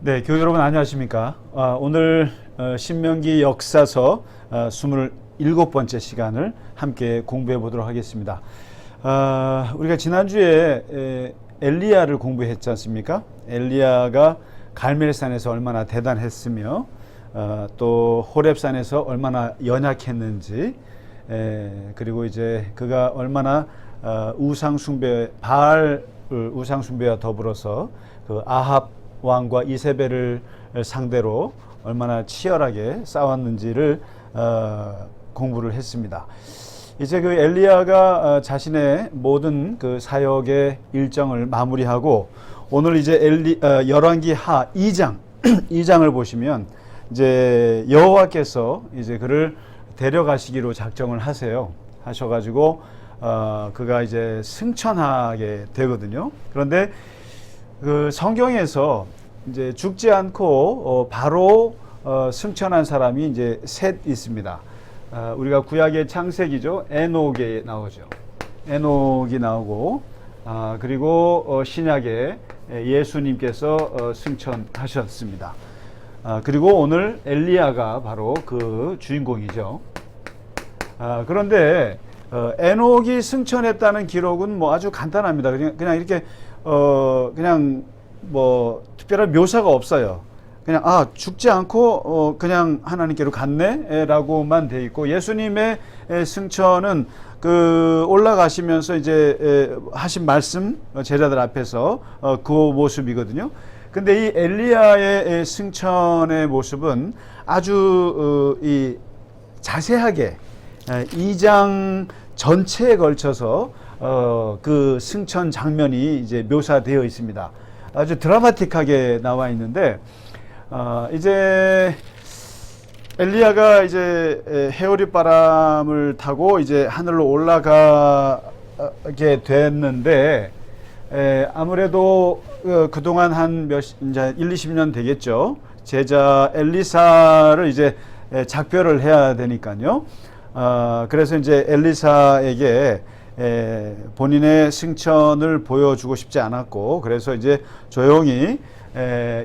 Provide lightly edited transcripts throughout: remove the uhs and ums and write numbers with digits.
네, 교회 여러분 안녕하십니까? 오늘 신명기 역사서 27번째 시간을 함께 공부해 보도록 하겠습니다. 우리가 지난주에 엘리야를 공부했지 않습니까? 엘리야가 갈멜산에서 얼마나 대단했으며 또 호렙산에서 얼마나 연약했는지, 그리고 이제 그가 얼마나 바알 우상숭배와 더불어서 그 아합 왕과 이세벨을 상대로 얼마나 치열하게 싸웠는지를 공부를 했습니다. 이제 그 엘리야가 자신의 모든 그 사역의 일정을 마무리하고 오늘 이제 열왕기 하 2장 2장을 보시면 이제 여호와께서 이제 그를 데려가시기로 작정을 하셔가지고 그가 이제 승천하게 되거든요. 그런데 그 성경에서 이제 죽지 않고 바로 승천한 사람이 이제 셋 있습니다. 우리가 구약의 창세기죠. 에녹에 나오죠. 에녹이 나오고, 그리고 신약에 예수님께서 승천하셨습니다. 그리고 오늘 엘리야가 바로 그 주인공이죠. 그런데 에녹이 승천했다는 기록은 뭐 아주 간단합니다. 그냥 이렇게 그냥 뭐 특별한 묘사가 없어요. 그냥 죽지 않고 그냥 하나님께로 갔네 라고만 돼 있고, 예수님의 승천은 그 올라가시면서 이제 하신 말씀 제자들 앞에서 그 모습이거든요. 근데 이 엘리야의 승천의 모습은 아주 이 자세하게 2장 전체에 걸쳐서 그 승천 장면이 이제 묘사되어 있습니다. 아주 드라마틱하게 나와 있는데, 이제 엘리야가 이제 해오리 바람을 타고 이제 하늘로 올라가게 됐는데, 아무래도 그동안 한 이제 1-20년 되겠죠. 제자 엘리사를 이제 작별을 해야 되니까요. 그래서 이제 엘리사에게 본인의 승천을 보여주고 싶지 않았고, 그래서 이제 조용히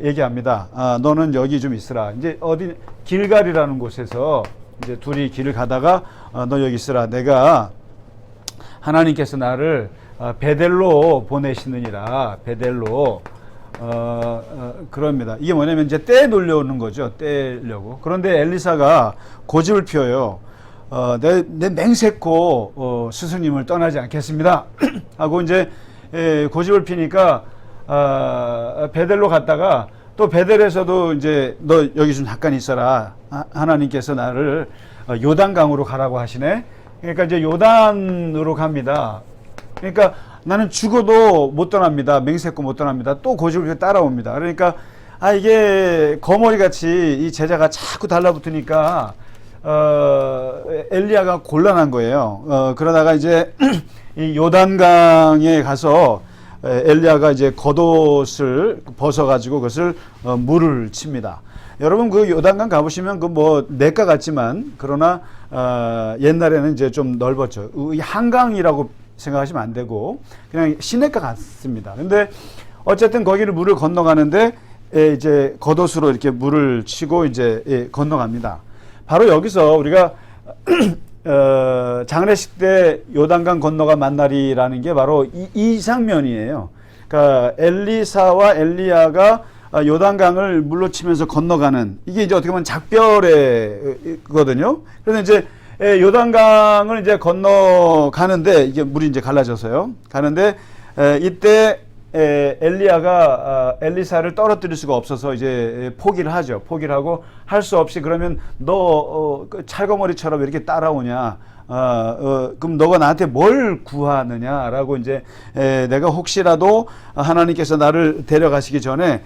얘기합니다. 너는 여기 좀 있으라. 이제 어디 길갈이라는 곳에서 이제 둘이 길을 가다가 너 여기 있으라. 내가 하나님께서 나를 베델로 보내시느니라. 베델로 그럽니다. 이게 뭐냐면 이제 떼 놀려오는 거죠. 떼려고. 그런데 엘리사가 고집을 피워요. 내 맹세코 스승님을 떠나지 않겠습니다 하고 이제 고집을 피니까 베델로 갔다가 또 베델에서도 이제 너 여기 좀 잠깐 있어라. 하나님께서 나를 요단강으로 가라고 하시네. 그러니까 이제 요단으로 갑니다. 그러니까 나는 죽어도 못 떠납니다. 맹세코 못 떠납니다. 또 고집을 따라옵니다. 그러니까 이게 거머리 같이 이 제자가 자꾸 달라붙으니까 엘리야가 곤란한 거예요. 그러다가 이제 이 요단강에 가서 엘리야가 이제 겉옷을 벗어가지고 그것을 물을 칩니다. 여러분 그 요단강 가보시면 그 뭐 냇가 같지만, 그러나 옛날에는 이제 좀 넓었죠. 한강이라고 생각하시면 안 되고 그냥 시냇가 같습니다. 근데 어쨌든 거기를 물을 건너가는데 이제 겉옷으로 이렇게 물을 치고 이제 건너갑니다. 바로 여기서 우리가 장례식 때 요단강 건너가 만나리라는 게 바로 이 장면이에요. 그러니까 엘리사와 엘리야가 요단강을 물로 치면서 건너가는, 이게 이제 어떻게 보면 작별회거든요. 그래서 이제 요단강을 이제 건너가는데 이게 물이 이제 갈라져서요. 가는데 이때 엘리야가 엘리사를 떨어뜨릴 수가 없어서 이제 포기를 하죠. 포기를 하고 할 수 없이, 그러면 너 찰거머리처럼 이렇게 따라오냐? 그럼 너가 나한테 뭘 구하느냐라고 이제 내가 혹시라도 하나님께서 나를 데려가시기 전에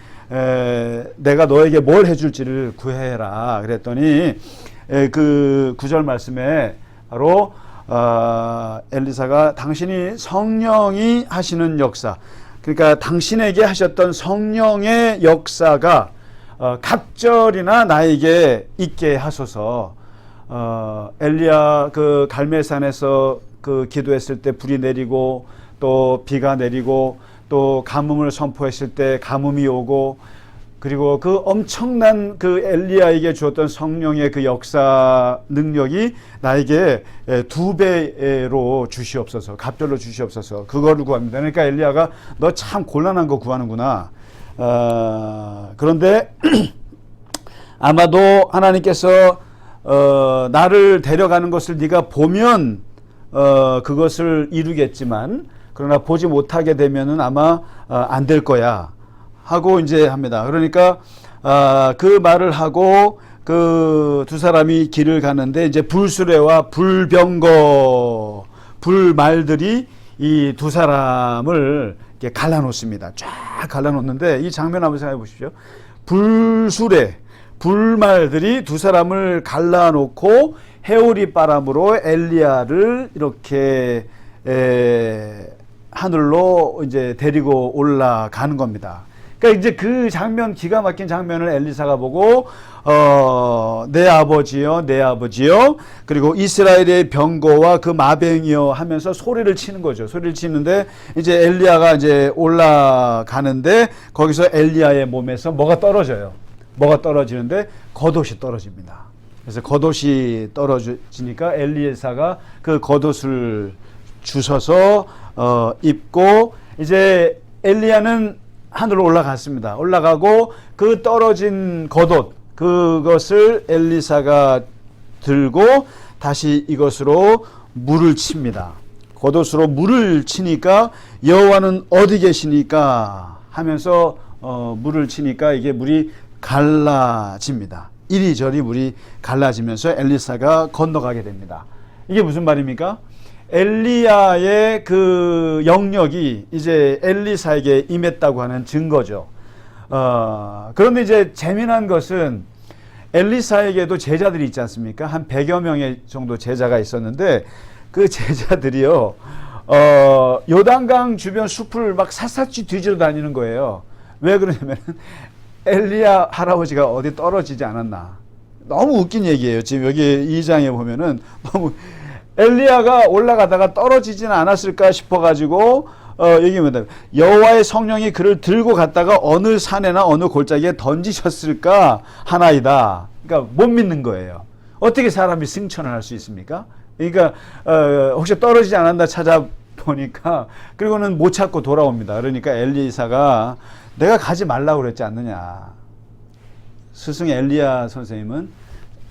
내가 너에게 뭘 해줄지를 구해라. 그랬더니 그 9절 말씀에 바로 엘리사가 당신이 성령이 하시는 역사, 그러니까 당신에게 하셨던 성령의 역사가 갑절이나 나에게 있게 하소서. 엘리야 그 갈멜산에서 그 기도했을 때 불이 내리고 또 비가 내리고 또 가뭄을 선포했을 때 가뭄이 오고 그리고 그 엄청난 그 엘리야에게 주었던 성령의 그 역사 능력이 나에게 2배로 주시옵소서, 갑절로 주시옵소서, 그거를 구합니다. 그러니까 엘리야가 너 참 곤란한 거 구하는구나. 그런데 아마도 하나님께서 나를 데려가는 것을 네가 보면 그것을 이루겠지만, 그러나 보지 못하게 되면은 아마 안 될 거야 하고 이제 합니다. 그러니까 그 말을 하고 그 두 사람이 길을 가는데 이제 불수레와 불병거 불말들이 이 두 사람을 이렇게 갈라놓습니다. 쫙 갈라놓는데 이 장면 한번 생각해 보십시오. 불수레 불말들이 두 사람을 갈라놓고 해오리 바람으로 엘리야를 이렇게 하늘로 이제 데리고 올라가는 겁니다. 그러니까 이제 그 장면, 기가 막힌 장면을 엘리사가 보고 내 아버지여, 내 아버지여, 그리고 이스라엘의 병거와 그 마병이여 하면서 소리를 치는 거죠. 소리를 치는데 이제 엘리야가 이제 올라가는데 거기서 엘리야의 몸에서 뭐가 떨어져요. 뭐가 떨어지는데 겉옷이 떨어집니다. 그래서 겉옷이 떨어지니까 엘리사가 그 겉옷을 주워서 입고 이제 엘리야는 하늘로 올라갔습니다. 올라가고 그 떨어진 겉옷 그것을 엘리사가 들고 다시 이것으로 물을 칩니다. 겉옷으로 물을 치니까 여호와는 어디 계시니까 하면서 물을 치니까 이게 물이 갈라집니다. 이리저리 물이 갈라지면서 엘리사가 건너가게 됩니다. 이게 무슨 말입니까? 엘리야의 그 영역이 이제 엘리사에게 임했다고 하는 증거죠. 그런데 이제 재미난 것은 엘리사에게도 제자들이 있지 않습니까? 한 100여 명의 정도 제자가 있었는데 그 제자들이요, 요단강 주변 숲을 막 샅샅이 뒤지러 다니는 거예요. 왜 그러냐면 엘리야 할아버지가 어디 떨어지지 않았나. 너무 웃긴 얘기예요. 지금 여기 2장에 보면은 너무 엘리야가 올라가다가 떨어지지는 않았을까 싶어가지고 얘기합니다. 여호와의 성령이 그를 들고 갔다가 어느 산에나 어느 골짜기에 던지셨을까 하나이다. 그러니까 못 믿는 거예요. 어떻게 사람이 승천을 할 수 있습니까? 그러니까 혹시 떨어지지 않았나 찾아보니까 그리고는 못 찾고 돌아옵니다. 그러니까 엘리사가 내가 가지 말라고 그랬지 않느냐. 스승 엘리야 선생님은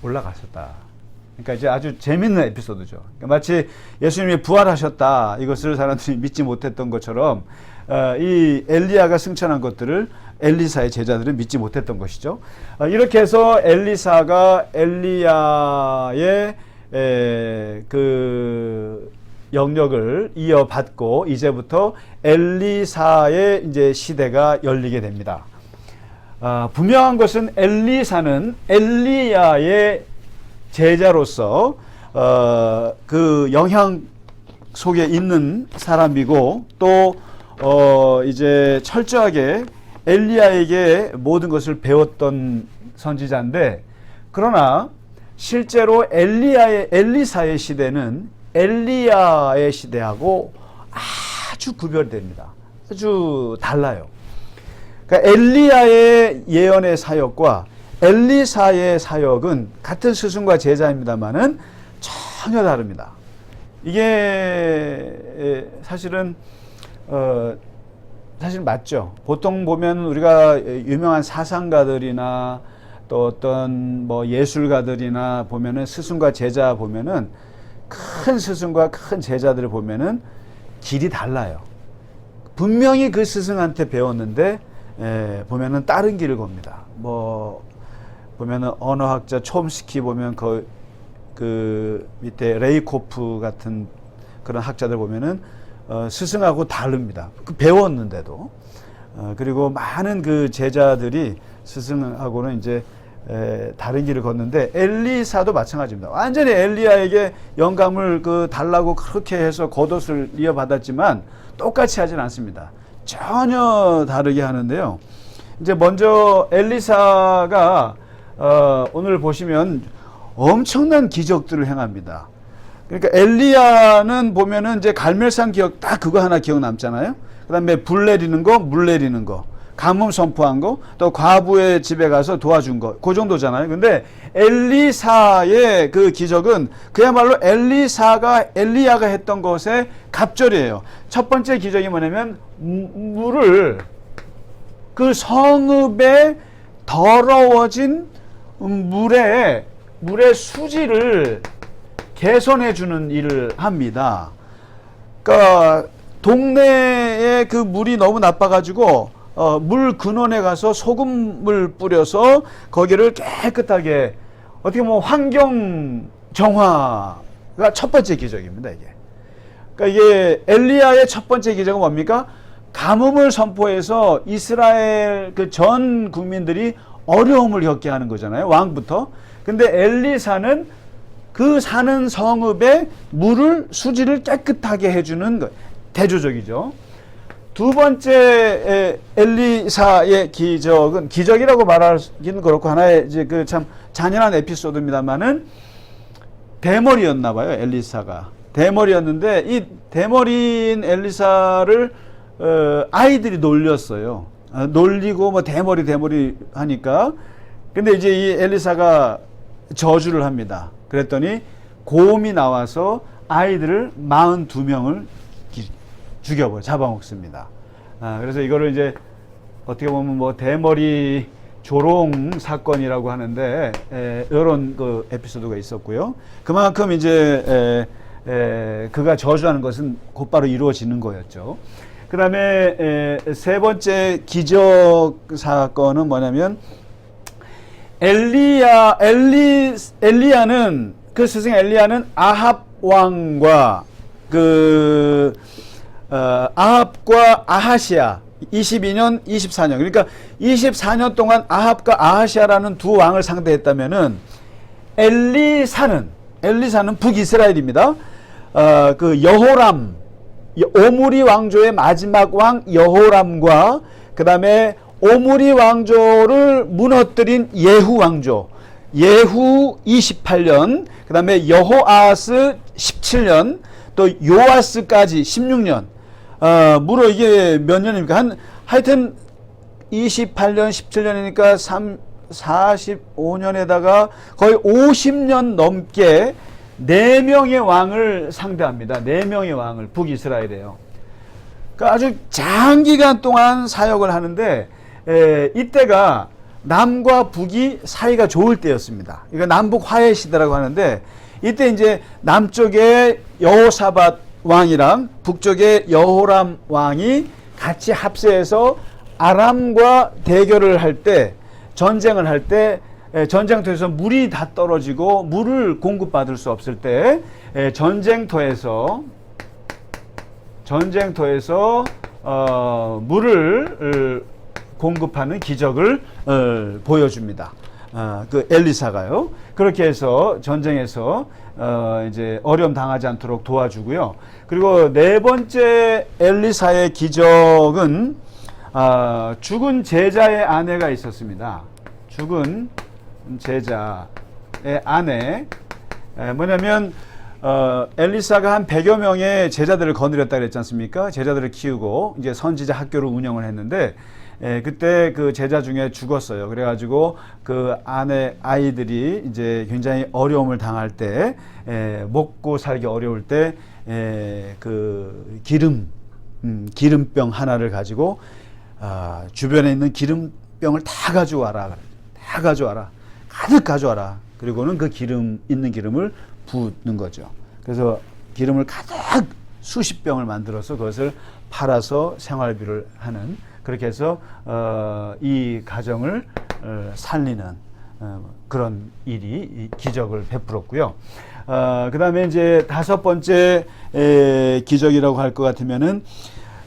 올라가셨다. 그러니까 이제 아주 재밌는 에피소드죠. 그러니까 마치 예수님이 부활하셨다 이것을 사람들이 믿지 못했던 것처럼 이 엘리야가 승천한 것들을 엘리사의 제자들은 믿지 못했던 것이죠. 이렇게 해서 엘리사가 엘리야의 그 영역을 이어받고 이제부터 엘리사의 이제 시대가 열리게 됩니다. 분명한 것은 엘리사는 엘리야의 제자로서 그 영향 속에 있는 사람이고 또 이제 철저하게 엘리야에게 모든 것을 배웠던 선지자인데, 그러나 실제로 엘리사의 시대는 엘리야의 시대하고 아주 구별됩니다. 아주 달라요. 그러니까 엘리야의 예언의 사역과 엘리사의 사역은 같은 스승과 제자입니다만은 전혀 다릅니다. 이게 사실은 사실 맞죠. 보통 보면 우리가 유명한 사상가들이나 또 어떤 뭐 예술가들이나 보면은 스승과 제자 보면은 큰 스승과 큰 제자들을 보면은 길이 달라요. 분명히 그 스승한테 배웠는데 보면은 다른 길을 겁니다. 뭐 보면은 언어학자 촘스키 보면 그 밑에 레이코프 같은 그런 학자들 보면은 스승하고 다릅니다. 그 배웠는데도 그리고 많은 그 제자들이 스승하고는 이제 다른 길을 걷는데 엘리사도 마찬가지입니다. 완전히 엘리야에게 영감을 달라고 그렇게 해서 겉옷을 이어받았지만 똑같이 하진 않습니다. 전혀 다르게 하는데요. 이제 먼저 엘리사가 오늘 보시면 엄청난 기적들을 행합니다. 그러니까 엘리야는 보면은 이제 갈멜산 기억 딱 그거 하나 기억 남잖아요. 그다음에 불 내리는 거, 물 내리는 거. 가뭄 선포한 거, 또 과부의 집에 가서 도와준 거, 그 정도잖아요. 근데 엘리사의 그 기적은 그야말로 엘리야가 했던 것의 갑절이에요. 첫 번째 기적이 뭐냐면 물을 그 성읍에 더러워진 물의 수질을 개선해 주는 일을 합니다. 그러니까 동네에 그 물이 너무 나빠가지고 물 근원에 가서 소금을 뿌려서 거기를 깨끗하게, 어떻게 보면 환경 정화가 첫 번째 기적입니다. 이게. 그러니까 이게 엘리야의 첫 번째 기적은 뭡니까? 가뭄을 선포해서 이스라엘 그 전 국민들이 어려움을 겪게 하는 거잖아요. 왕부터. 근데 엘리사는 그 사는 성읍에 물을 수질을 깨끗하게 해주는 거, 대조적이죠. 두 번째 엘리사의 기적은, 기적이라고 말하기는 그렇고 하나의 이제 그 참 잔인한 에피소드입니다만은, 대머리였나 봐요. 엘리사가 대머리였는데 이 대머리인 엘리사를 아이들이 놀렸어요. 놀리고 뭐 대머리 하니까. 근데 이제 이 엘리사가 저주를 합니다. 그랬더니 곰이 나와서 아이들을 42명을 잡아먹습니다. 그래서 이거를 이제 어떻게 보면 뭐 대머리 조롱 사건이라고 하는데, 이런 그 에피소드가 있었고요. 그만큼 이제 그가 저주하는 것은 곧바로 이루어지는 거였죠. 그 다음에 세 번째 기적 사건은 뭐냐면, 엘리야는, 그 스승 엘리야는 아합 왕과 아합과 아하시아 22년, 24년, 그러니까 24년 동안 아합과 아하시아라는 두 왕을 상대했다면은, 엘리사는 북이스라엘입니다. 그 여호람, 오므리 왕조의 마지막 왕 여호람과 그 다음에 오므리 왕조를 무너뜨린 예후 왕조, 예후 28년, 그 다음에 여호아스 17년, 또 요아스까지 16년. 무려 이게 몇 년입니까? 하여튼 28년, 17년이니까 45년에다가 거의 50년 넘게 4명의 왕을 상대합니다. 4명의 왕을, 북이스라엘이에요. 그러니까 아주 장기간 동안 사역을 하는데, 이때가 남과 북이 사이가 좋을 때였습니다. 이거 남북 화해 시대라고 하는데, 이때 이제 남쪽에 여호사밧 왕이랑 북쪽에 여호람 왕이 같이 합세해서 아람과 대결을 할 때, 전쟁을 할 때, 전쟁터에서 물이 다 떨어지고 물을 공급받을 수 없을 때, 전쟁터에서 물을 공급하는 기적을 보여줍니다. 그 엘리사가요. 그렇게 해서 전쟁에서 이제 어려움 당하지 않도록 도와주고요. 그리고 네 번째 엘리사의 기적은 죽은 제자의 아내가 있었습니다. 죽은 제자의 아내, 뭐냐면 엘리사가 한 100여 명의 제자들을 거느렸다 그랬지 않습니까? 제자들을 키우고 이제 선지자 학교를 운영을 했는데, 그때 그 제자 중에 죽었어요. 그래가지고 그 아이들이 이제 굉장히 어려움을 당할 때, 먹고 살기 어려울 때, 그 기름병 하나를 가지고, 주변에 있는 기름병을 다 가져와라. 가득 가져와라. 그리고는 그 있는 기름을 붓는 거죠. 그래서 기름을 가득 수십 병을 만들어서 그것을 팔아서 생활비를 하는, 그렇게 해서 이 가정을 살리는 그런 기적을 베풀었고요. 그 다음에 이제 다섯 번째 기적이라고 할 것 같으면은,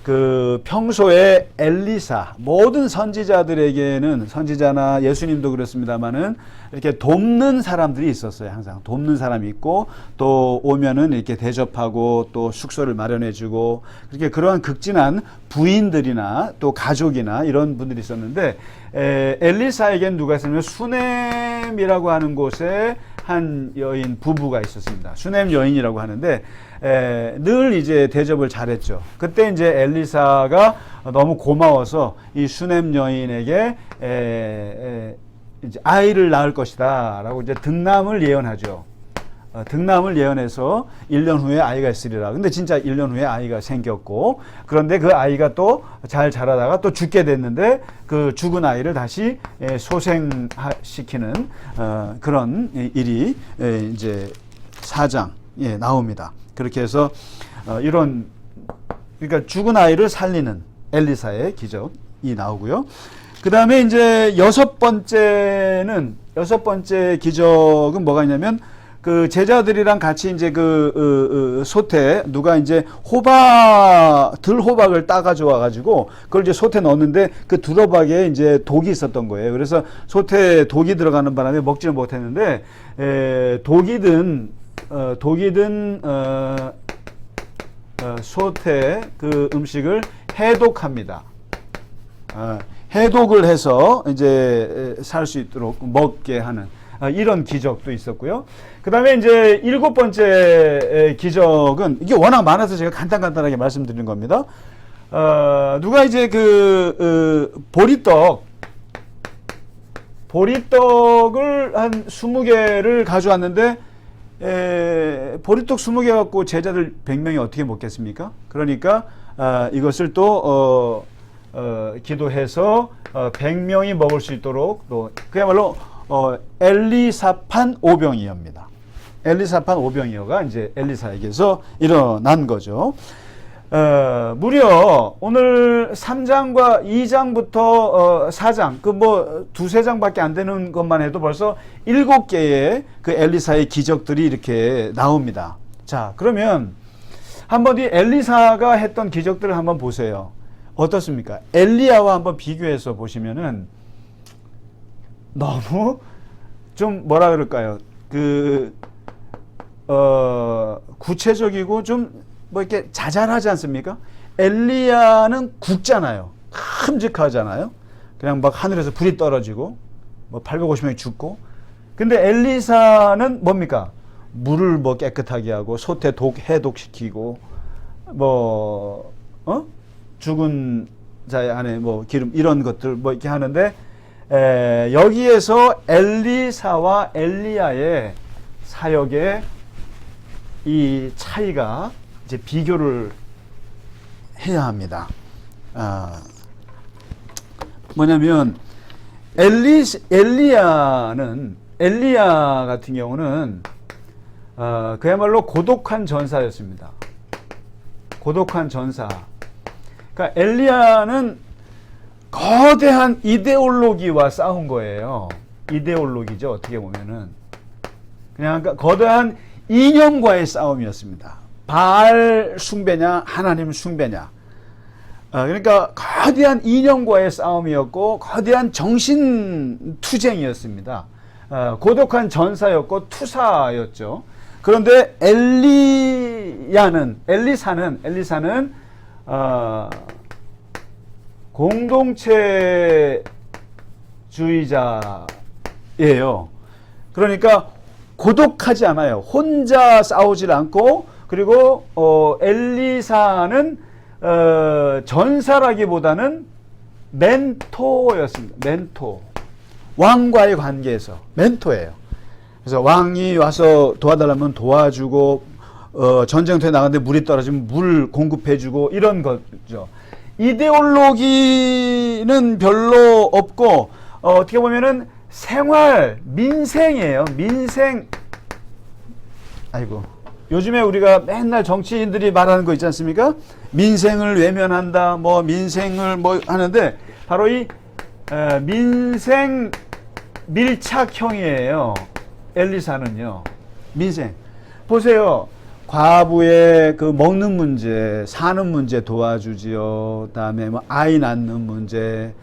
그 평소에 엘리사, 모든 선지자들에게는, 선지자나 예수님도 그렇습니다만은 이렇게 돕는 사람들이 있었어요. 항상 돕는 사람이 있고, 또 오면은 이렇게 대접하고 또 숙소를 마련해주고, 그렇게 그러한 극진한 부인들이나 또 가족이나 이런 분들이 있었는데, 엘리사에겐 누가 있었냐면 수넴이라고 하는 곳에 한 여인 부부가 있었습니다. 수넴 여인이라고 하는데 늘 이제 대접을 잘했죠. 그때 이제 엘리사가 너무 고마워서 이 수넴 여인에게 이제 아이를 낳을 것이다라고 이제 득남을 예언하죠. 득남을 예언해서 1년 후에 아이가 있으리라. 근데 진짜 1년 후에 아이가 생겼고, 그런데 그 아이가 또 잘 자라다가 또 죽게 됐는데 그 죽은 아이를 다시 소생시키는 그런 일이 이제 4장에 나옵니다. 그렇게 해서 이런, 그러니까 죽은 아이를 살리는 엘리사의 기적이 나오고요. 그 다음에 이제 여섯 번째 기적은 뭐가 있냐면, 그 제자들이랑 같이 이제 솥에 누가 이제 들호박을 따가져 와가지고 그걸 이제 솥에 넣었는데 그 들호박에 이제 독이 있었던 거예요. 그래서 솥에 독이 들어가는 바람에 먹지를 못했는데 독이 든 솥에 그 음식을 해독합니다. 해독을 해서 이제 살 수 있도록 먹게 하는 이런 기적도 있었고요. 그 다음에 이제 7번째 기적은, 이게 워낙 많아서 제가 간단하게 말씀드리는 겁니다. 누가 이제 보리떡을 한 20개를 가져왔는데, 보리떡 20개 갖고 제자들 100명이 어떻게 먹겠습니까? 그러니까, 이것을 또, 기도해서 100명이 먹을 수 있도록 또, 그야말로 엘리사판 오병이어입니다. 엘리사판 오병이어가 이제 엘리사에게서 일어난 거죠. 무려 오늘 3장과 2장부터 4장, 두세 장밖에 안 되는 것만 해도 벌써 7개의 그 엘리사의 기적들이 이렇게 나옵니다. 자, 그러면 한번 이 엘리사가 했던 기적들을 한번 보세요. 어떻습니까? 엘리야와 한번 비교해서 보시면은 너무 좀 뭐라 그럴까요? 구체적이고 좀 뭐 이렇게 자잘하지 않습니까? 엘리야는 굵잖아요. 큼직하잖아요. 그냥 막 하늘에서 불이 떨어지고 뭐 850명이 죽고. 근데 엘리사는 뭡니까? 물을 뭐 깨끗하게 하고 솥에 해독시키고 죽은 자의 안에 뭐 기름 이런 것들 뭐 이렇게 하는데 여기에서 엘리사와 엘리야의 사역의 이 차이가 이제 비교를 해야 합니다. 뭐냐면 엘리야 같은 경우는 그야말로 고독한 전사였습니다. 고독한 전사. 그러니까 엘리야는 거대한 이데올로기와 싸운 거예요. 이데올로기죠. 어떻게 보면은 그냥 거대한 이념과의 싸움이었습니다. 바알 숭배냐 하나님 숭배냐. 그러니까 거대한 이념과의 싸움이었고 거대한 정신 투쟁이었습니다. 고독한 전사였고 투사였죠. 그런데 엘리사는 공동체주의자예요. 그러니까 고독하지 않아요. 혼자 싸우질 않고, 그리고 엘리사는 전사라기보다는 멘토였습니다. 멘토. 왕과의 관계에서 멘토예요. 그래서 왕이 와서 도와달라면 도와주고, 전쟁터에 나갔는데 물이 떨어지면 물 공급해주고 이런 거죠. 이데올로기는 별로 없고 어떻게 보면은 민생이에요. 민생. 아이고, 요즘에 우리가 맨날 정치인들이 말하는 거 있지 않습니까? 민생을 외면한다, 민생을 하는데 바로 이 민생 밀착형이에요. 엘리사는요. 민생. 보세요. 과부의 먹는 문제, 사는 문제 도와주지요. 그다음에 아이 낳는 문제,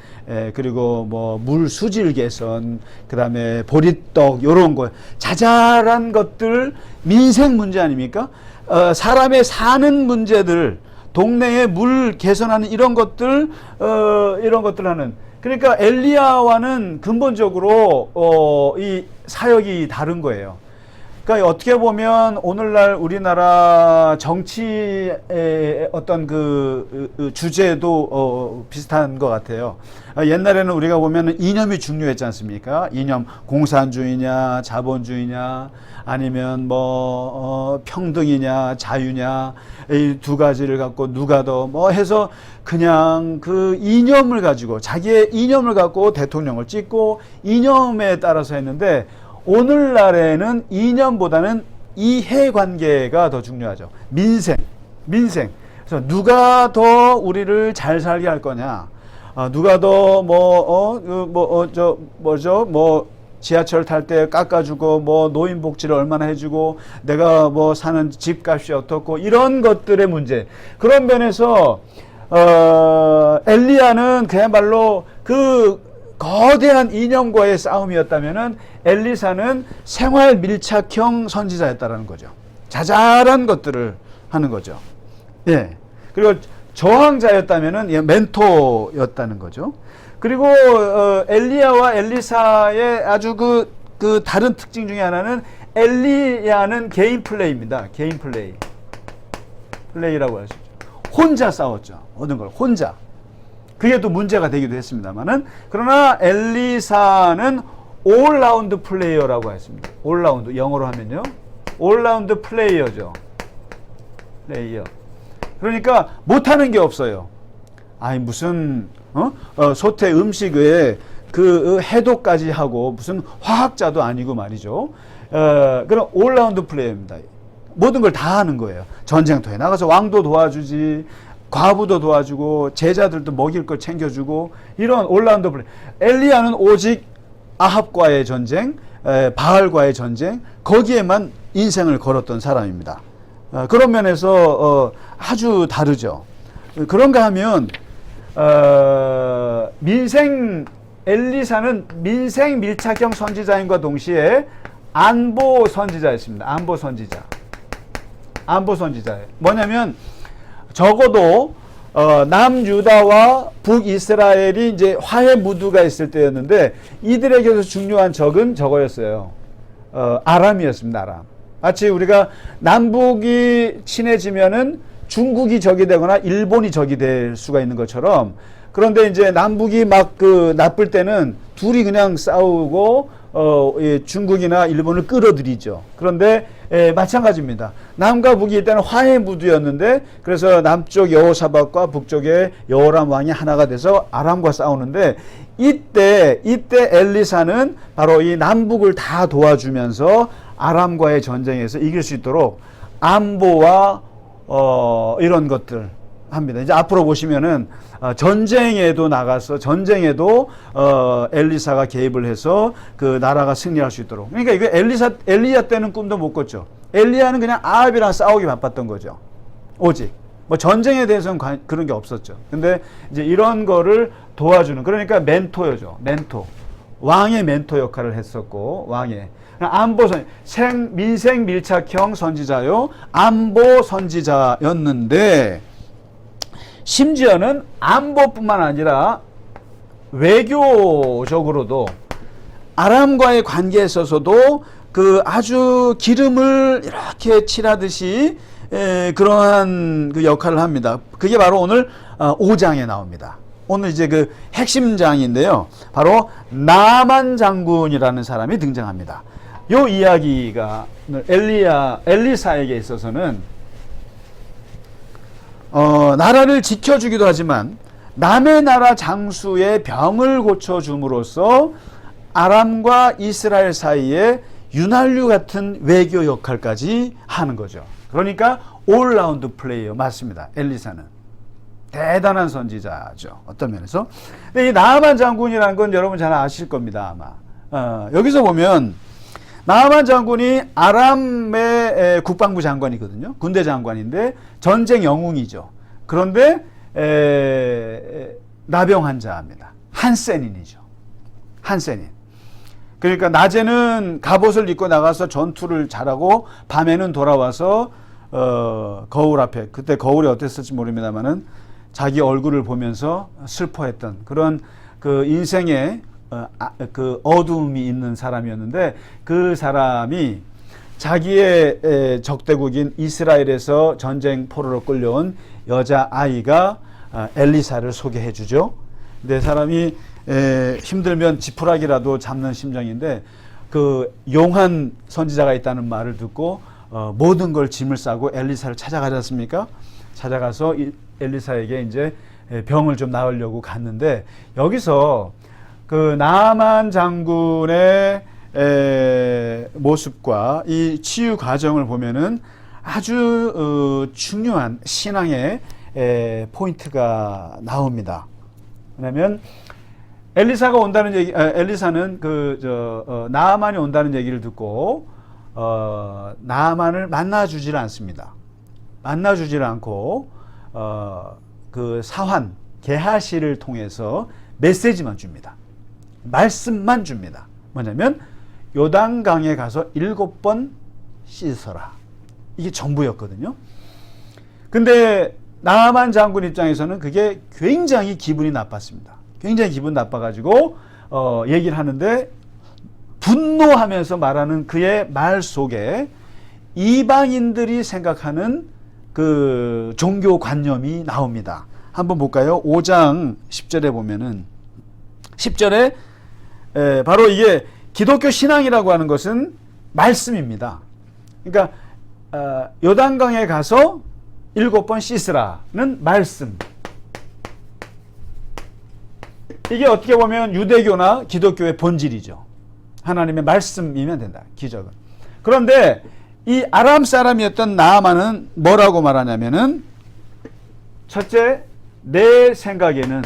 그리고 물 수질 개선, 그다음에 보리떡 요런 거 자잘한 것들 민생 문제 아닙니까? 사람의 사는 문제들, 동네의 물 개선하는 이런 것들 하는. 그러니까 엘리야와는 근본적으로 이 사역이 다른 거예요. 그러니까 어떻게 보면 오늘날 우리나라 정치의 어떤 그 주제도 비슷한 것 같아요. 옛날에는 우리가 보면 이념이 중요했지 않습니까? 이념, 공산주의냐, 자본주의냐, 아니면 뭐 평등이냐, 자유냐, 이 두 가지를 갖고 누가 더 뭐 해서 그냥 그 이념을 가지고 자기의 이념을 갖고 대통령을 찍고 이념에 따라서 했는데, 오늘날에는 이념보다는 이해관계가 더 중요하죠. 민생. 그래서 누가 더 우리를 잘 살게 할 거냐, 누가 더 지하철 탈 때 깎아주고, 뭐 노인복지를 얼마나 해주고, 내가 뭐 사는 집값이 어떻고, 이런 것들의 문제. 그런 면에서 엘리야는 그야말로 그 거대한 이념과의 싸움이었다면은 엘리사는 생활 밀착형 선지자였다라는 거죠. 자잘한 것들을 하는 거죠. 예. 그리고 저항자였다면은 멘토였다는 거죠. 그리고 엘리야와 엘리사의 아주 그 다른 특징 중에 하나는, 엘리야는 개인 플레이입니다. 개인 플레이라고 할 수 있죠. 혼자 싸웠죠. 모든 걸 혼자. 그게 또 문제가 되기도 했습니다만은, 그러나 엘리사는 올라운드 플레이어라고 했습니다. 올라운드, 영어로 하면요, 올라운드 플레이어죠. 플레이어. 그러니까 못하는 게 없어요. 아니 무슨 소태 음식에 그 해독까지 하고 무슨 화학자도 아니고 말이죠. 그럼 올라운드 플레이어입니다. 모든 걸 다 하는 거예요. 전쟁터에 나가서 왕도 도와주지, 과부도 도와주고, 제자들도 먹일 걸 챙겨주고, 이런 올라운드 플레이. 엘리야는 오직 아합과의 전쟁, 바알과의 전쟁, 거기에만 인생을 걸었던 사람입니다. 그런 면에서 아주 다르죠. 그런가 하면 엘리사는 민생 밀착형 선지자인과 동시에 안보 선지자였습니다. 안보 선지자예요. 뭐냐면 적어도 남유다와 북이스라엘이 이제 화해 무드가 있을 때였는데, 이들에게서 중요한 적은 저거였어요. 아람이었습니다. 아람. 마치 우리가 남북이 친해지면은 중국이 적이 되거나 일본이 적이 될 수가 있는 것처럼, 그런데 이제 남북이 막 나쁠 때는 둘이 그냥 싸우고 중국이나 일본을 끌어들이죠. 그런데 마찬가지입니다. 남과 북이 일단은 화해 무드였는데, 그래서 남쪽 여호사밧과 북쪽의 여호람 왕이 하나가 돼서 아람과 싸우는데, 이때 엘리사는 바로 이 남북을 다 도와주면서 아람과의 전쟁에서 이길 수 있도록 안보와 이런 것들 합니다. 이제 앞으로 보시면은 전쟁에도 나가서 엘리사가 개입을 해서 그 나라가 승리할 수 있도록. 그러니까 이거 엘리야 때는 꿈도 못 꿨죠. 엘리야는 그냥 아합이랑 싸우기 바빴던 거죠. 오직 뭐 전쟁에 대해서는 그런 게 없었죠. 근데 이제 이런 거를 도와주는, 그러니까 멘토죠. 왕의 멘토 역할을 했었고, 민생 밀착형 선지자요, 안보 선지자였는데, 심지어는 안보뿐만 아니라 외교적으로도 아람과의 관계에 있어서도 그 아주 기름을 이렇게 칠하듯이 그러한 그 역할을 합니다. 그게 바로 오늘 5장에 나옵니다. 오늘 이제 그 핵심장인데요. 바로 나만 장군이라는 사람이 등장합니다. 요 이야기가 엘리사에게 있어서는 나라를 지켜주기도 하지만 남의 나라 장수의 병을 고쳐줌으로써 아람과 이스라엘 사이에 윤활유 같은 외교 역할까지 하는 거죠. 그러니까 올라운드 플레이어 맞습니다. 엘리사는 대단한 선지자죠. 어떤 면에서. 근데 이 나아만 장군이라는 건 여러분 잘 아실 겁니다. 아마 여기서 보면 나아만 장군이 아람의 국방부 장관이거든요. 군대 장관인데 전쟁 영웅이죠. 그런데 나병 환자입니다. 한센인이죠. 한센인. 그러니까 낮에는 갑옷을 입고 나가서 전투를 잘하고 밤에는 돌아와서 거울 앞에, 그때 거울이 어땠을지 모릅니다만은 자기 얼굴을 보면서 슬퍼했던 그런 그 인생의 그 어두움이 있는 사람이었는데, 그 사람이 자기의 적대국인 이스라엘에서 전쟁 포로로 끌려온 여자아이가 엘리사를 소개해 주죠. 근데 사람이 힘들면 지푸라기라도 잡는 심정인데 그 용한 선지자가 있다는 말을 듣고 모든 걸 짐을 싸고 엘리사를 찾아가지 않습니까? 찾아가서 엘리사에게 이제 병을 좀 나으려고 갔는데 여기서 그 나아만 장군의 모습과 이 치유 과정을 보면은 아주 중요한 신앙의 포인트가 나옵니다. 왜냐하면 엘리사가 온다는 얘기, 엘리사는 나아만이 온다는 얘기를 듣고 나아만을 만나주질 않습니다. 만나주질 않고 그 사환 게하시를 통해서 메시지만 줍니다. 말씀만 줍니다. 뭐냐면 요단강에 가서 7번 씻어라. 이게 전부였거든요. 근데 나아만 장군 입장에서는 그게 굉장히 기분이 나빴습니다. 굉장히 기분 나빠가지고 얘기를 하는데 분노하면서 말하는 그의 말 속에 이방인들이 생각하는 그 종교관념이 나옵니다. 한번 볼까요? 5장 10절에 보면은 10절에 바로 이게 기독교 신앙이라고 하는 것은 말씀입니다. 그러니까 요단강에 가서 7번 씻으라는 말씀. 이게 어떻게 보면 유대교나 기독교의 본질이죠. 하나님의 말씀이면 된다. 기적은. 그런데 이 아람 사람이었던 나아만은 뭐라고 말하냐면은 첫째, 내 생각에는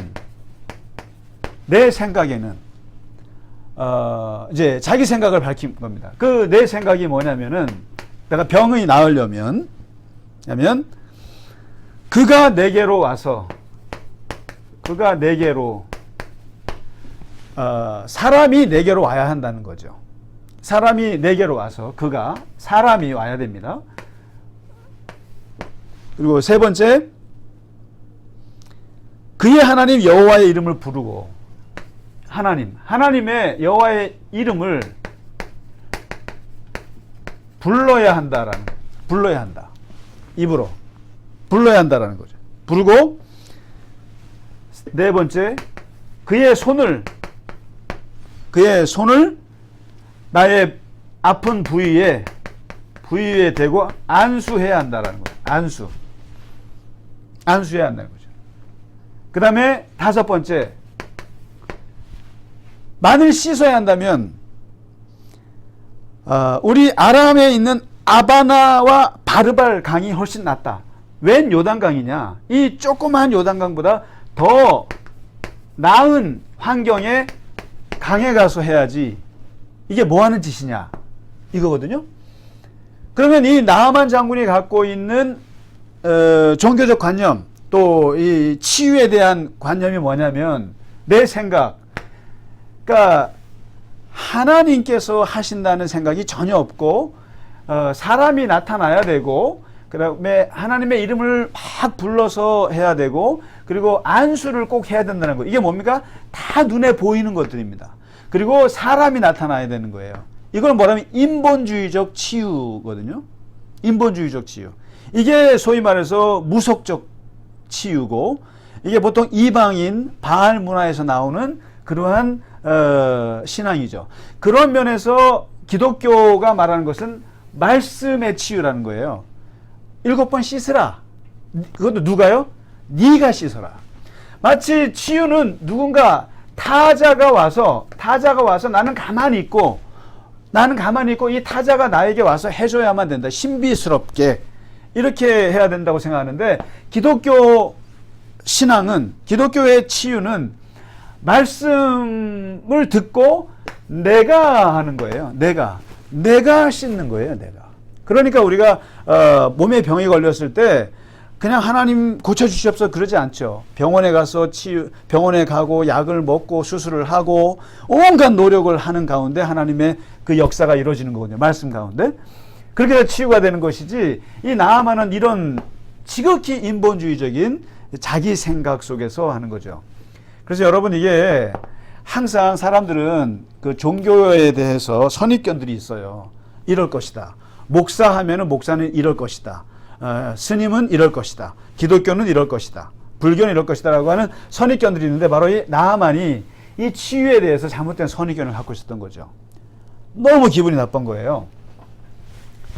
이제 자기 생각을 밝힌 겁니다. 그 내 생각이 뭐냐면은 내가 병이 나으려면 그가 내게로 와서 사람이 내게로 와야 한다는 거죠. 사람이 내게로 와서 사람이 와야 됩니다. 그리고 세 번째, 그의 하나님 여호와의 이름을 부르고 하나님의 여호와의 이름을 불러야 한다. 입으로 불러야 한다라는 거죠. 부르고 네 번째, 그의 손을 나의 아픈 부위에 대고 안수해야 한다라는 거죠. 안수해야 한다는 거죠. 그 다음에 다섯 번째, 만일 씻어야 한다면 우리 아람에 있는 아바나와 바르발 강이 훨씬 낫다. 웬 요단강이냐? 이 조그만 요단강보다 더 나은 환경에 강에 가서 해야지. 이게 뭐 하는 짓이냐? 이거거든요. 그러면 이 나아만 장군이 갖고 있는 종교적 관념, 또 이 치유에 대한 관념이 뭐냐면 내 생각. 그러니까 하나님께서 하신다는 생각이 전혀 없고 사람이 나타나야 되고 그다음에 하나님의 이름을 막 불러서 해야 되고 그리고 안수를 꼭 해야 된다는 거. 이게 뭡니까? 다 눈에 보이는 것들입니다. 그리고 사람이 나타나야 되는 거예요. 이걸 뭐라면 인본주의적 치유거든요. 인본주의적 치유. 이게 소위 말해서 무속적 치유고 이게 보통 이방인 바알 문화에서 나오는 그러한 신앙이죠. 그런 면에서 기독교가 말하는 것은 말씀의 치유라는 거예요. 7번 씻으라. 그것도 누가요? 네가 씻어라. 마치 치유는 누군가 타자가 와서 나는 가만히 있고 이 타자가 나에게 와서 해줘야만 된다. 신비스럽게 이렇게 해야 된다고 생각하는데 기독교 신앙은 기독교의 치유는 말씀을 듣고 내가 하는 거예요. 내가 씻는 거예요. 그러니까 우리가 몸에 병이 걸렸을 때 그냥 하나님 고쳐주시옵소서 그러지 않죠. 병원에 가고 약을 먹고 수술을 하고 온갖 노력을 하는 가운데 하나님의 그 역사가 이루어지는 거거든요. 말씀 가운데. 그렇게 해서 치유가 되는 것이지 이 나아만은 이런 지극히 인본주의적인 자기 생각 속에서 하는 거죠. 그래서 여러분 이게 항상 사람들은 그 종교에 대해서 선입견들이 있어요. 이럴 것이다. 목사하면은 목사는 이럴 것이다. 스님은 이럴 것이다. 기독교는 이럴 것이다. 불교는 이럴 것이다. 라고 하는 선입견들이 있는데 바로 이 나아만이 이 치유에 대해서 잘못된 선입견을 갖고 있었던 거죠. 너무 기분이 나쁜 거예요.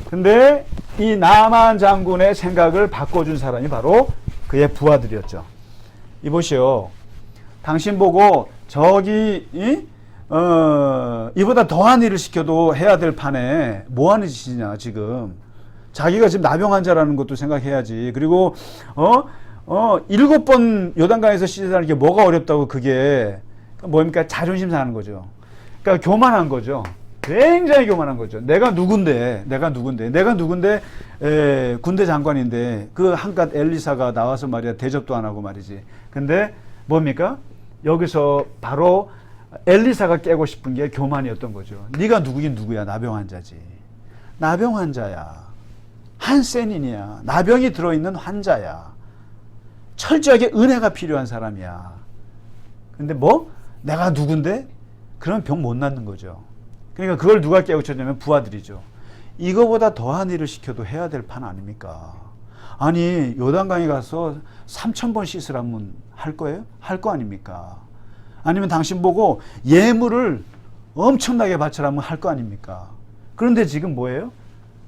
근데 이 나아만 장군의 생각을 바꿔준 사람이 바로 그의 부하들이었죠. 이보시오. 당신 보고 저기 이보다 더한 일을 시켜도 해야 될 판에 뭐 하는 짓이냐 지금. 자기가 지금 나병 환자라는 것도 생각해야지. 그리고 7번 요단강에서 씻어다는 게 뭐가 어렵다고. 그게 뭡니까? 자존심 상하는 거죠. 그러니까 교만한 거죠. 굉장히 교만한 거죠. 내가 누군데 군대 장관인데 그 한갓 엘리사가 나와서 말이야 대접도 안 하고 말이지. 근데 뭡니까? 여기서 바로 엘리사가 깨고 싶은 게 교만이었던 거죠. 네가 누구긴 누구야. 나병 환자지. 나병 환자야. 한센인이야. 나병이 들어있는 환자야. 철저하게 은혜가 필요한 사람이야. 근데 뭐? 내가 누군데? 그러면 병 못 낫는 거죠. 그러니까 그걸 누가 깨우쳤냐면 부하들이죠. 이거보다 더한 일을 시켜도 해야 될 판 아닙니까? 아니 요단강에 가서 3,000번 씻으라면 할 거예요? 할 거 아닙니까? 아니면 당신 보고 예물을 엄청나게 바쳐라면 할 거 아닙니까? 그런데 지금 뭐예요?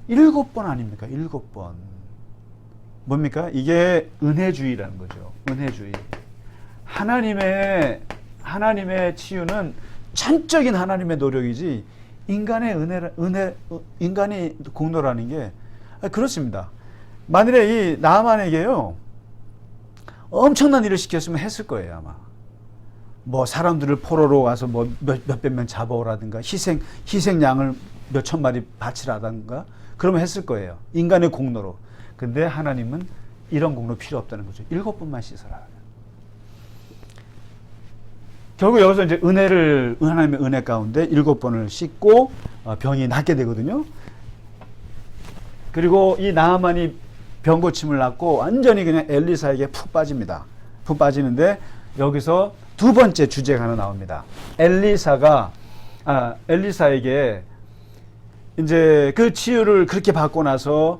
7번 아닙니까? 7번. 뭡니까? 이게 은혜주의라는 거죠. 은혜주의. 하나님의 치유는 전적인 하나님의 노력이지 인간의 인간의 공로라는 게 그렇습니다. 만일에 이 나아만에게요 엄청난 일을 시켰으면 했을 거예요 아마. 뭐 사람들을 포로로 와서 뭐 몇백 명 잡아오라든가 희생양을 몇천 마리 바치라든가 그러면 했을 거예요. 인간의 공로로. 근데 하나님은 이런 공로 필요 없다는 거죠. 7번만 씻어라. 결국 여기서 이제 하나님의 은혜 가운데 7번을 씻고 병이 낫게 되거든요. 그리고 이 나아만이 병 고침을 낫고 완전히 그냥 엘리사에게 푹 빠집니다. 푹 빠지는데 여기서 두 번째 주제가 하나 나옵니다. 엘리사에게 이제 그 치유를 그렇게 받고 나서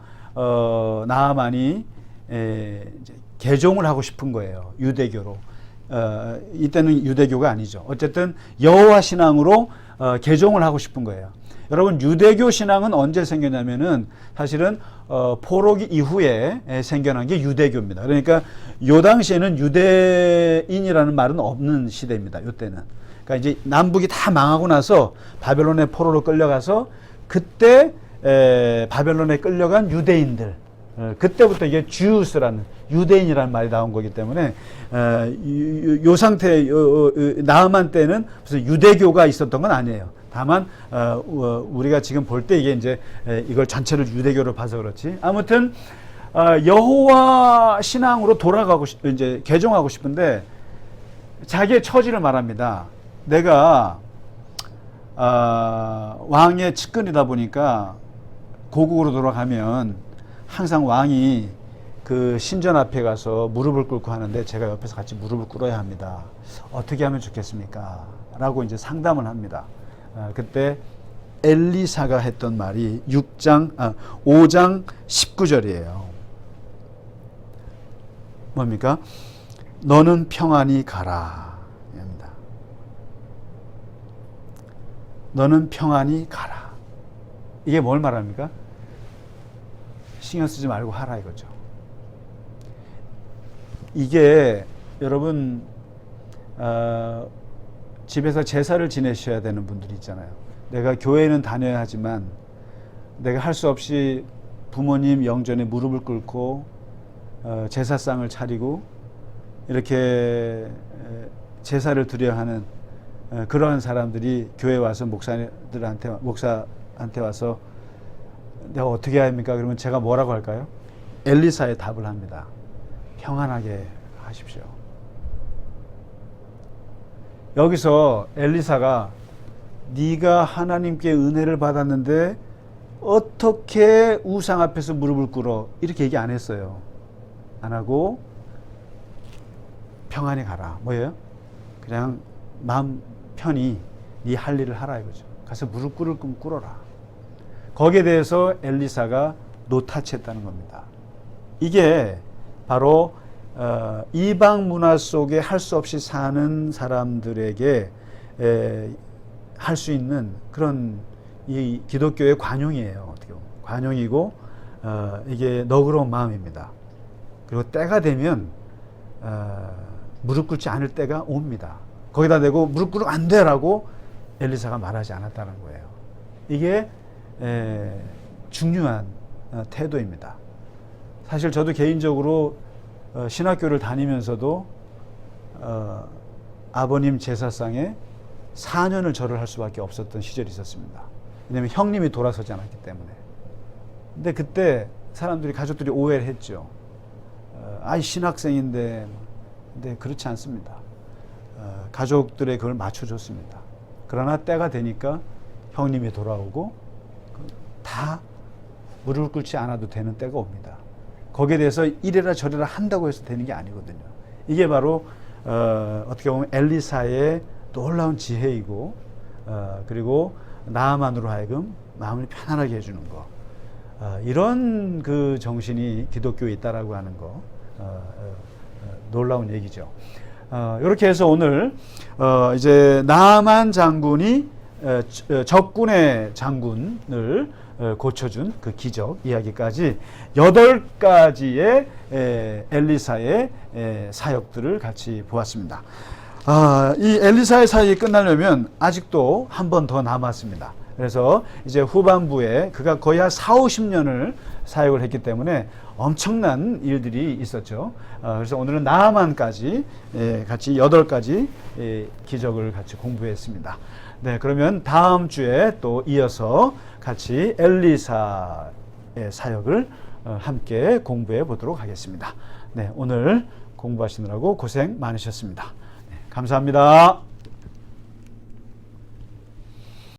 나아만이 이제 개종을 하고 싶은 거예요. 유대교로. 이때는 유대교가 아니죠. 어쨌든 여호와 신앙으로 개종을 하고 싶은 거예요. 여러분 유대교 신앙은 언제 생겼냐면은 사실은 포로기 이후에 생겨난 게 유대교입니다. 그러니까 요 당시에는 유대인이라는 말은 없는 시대입니다. 요때는. 그러니까 이제 남북이 다 망하고 나서 바벨론의 포로로 끌려가서 그때 바벨론에 끌려간 유대인들, 그때부터 이게 주스라는 유대인이라는 말이 나온 거기 때문에 요 상태 나아만 때는 무슨 유대교가 있었던 건 아니에요. 다만 우리가 지금 볼 때 이게 이제 이걸 전체를 유대교로 봐서 그렇지. 아무튼 여호와 신앙으로 돌아가고 이제 개종하고 싶은데 자기의 처지를 말합니다. 내가 왕의 측근이다 보니까 고국으로 돌아가면 항상 왕이 그 신전 앞에 가서 무릎을 꿇고 하는데 제가 옆에서 같이 무릎을 꿇어야 합니다. 어떻게 하면 좋겠습니까? 라고 이제 상담을 합니다. 그때 엘리사가 했던 말이 5장 19절이에요. 뭡니까? 너는 평안히 가라. 입니다. 너는 평안히 가라. 이게 뭘 말합니까? 신경 쓰지 말고 하라 이거죠. 이게 여러분 집에서 제사를 지내셔야 되는 분들이 있잖아요. 내가 교회는 다녀야 하지만 내가 할 수 없이 부모님 영전에 무릎을 꿇고 제사상을 차리고 이렇게 제사를 드려야 하는 그러한 사람들이 교회에 와서 목사한테 와서 내가 어떻게 해야 합니까? 그러면 제가 뭐라고 할까요? 엘리사의 답을 합니다. 평안하게 하십시오. 여기서 엘리사가 네가 하나님께 은혜를 받았는데 어떻게 우상 앞에서 무릎을 꿇어? 이렇게 얘기 안 했어요. 안 하고 평안히 가라. 뭐예요? 그냥 마음 편히 네 할 일을 하라 이거죠. 가서 무릎 꿇을 거면 꿇어라. 거기에 대해서 엘리사가 노타치했다는 겁니다. 이게 바로 이방 문화 속에 할 수 없이 사는 사람들에게 할 수 있는 그런 이 기독교의 관용이에요. 어떻게 보면 관용이고 이게 너그러운 마음입니다. 그리고 때가 되면 무릎 꿇지 않을 때가 옵니다. 거기다 대고 무릎 꿇으면 안 돼라고 엘리사가 말하지 않았다는 거예요. 이게 중요한 태도입니다. 사실 저도 개인적으로 신학교를 다니면서도 아버님 제사상에 4년을 절을 할 수밖에 없었던 시절이 있었습니다. 왜냐하면 형님이 돌아서지 않았기 때문에. 근데 그때 사람들이 가족들이 오해를 했죠. 아이 신학생인데. 근데 그렇지 않습니다. 가족들의 그걸 맞춰줬습니다. 그러나 때가 되니까 형님이 돌아오고 다 무릎을 꿇지 않아도 되는 때가 옵니다. 거기에 대해서 이래라 저래라 한다고 해서 되는 게 아니거든요. 이게 바로 어떻게 보면 엘리사의 놀라운 지혜이고 그리고 나아만으로 하여금 마음을 편안하게 해주는 거, 이런 그 정신이 기독교에 있다라고 하는 거 놀라운 얘기죠. 이렇게 해서 오늘 이제 나아만 장군이 적군의 장군을 고쳐준 그 기적 이야기까지 8가지의 엘리사의 사역들을 같이 보았습니다. 이 엘리사의 사역이 끝나려면 아직도 한 번 더 남았습니다. 그래서 이제 후반부에 그가 거의 한 40-50년을 사역을 했기 때문에 엄청난 일들이 있었죠. 그래서 오늘은 나아만까지 같이 8가지 기적을 같이 공부했습니다. 네, 그러면 다음 주에 또 이어서 같이 엘리사의 사역을 함께 공부해 보도록 하겠습니다. 네, 오늘 공부하시느라고 고생 많으셨습니다. 네, 감사합니다.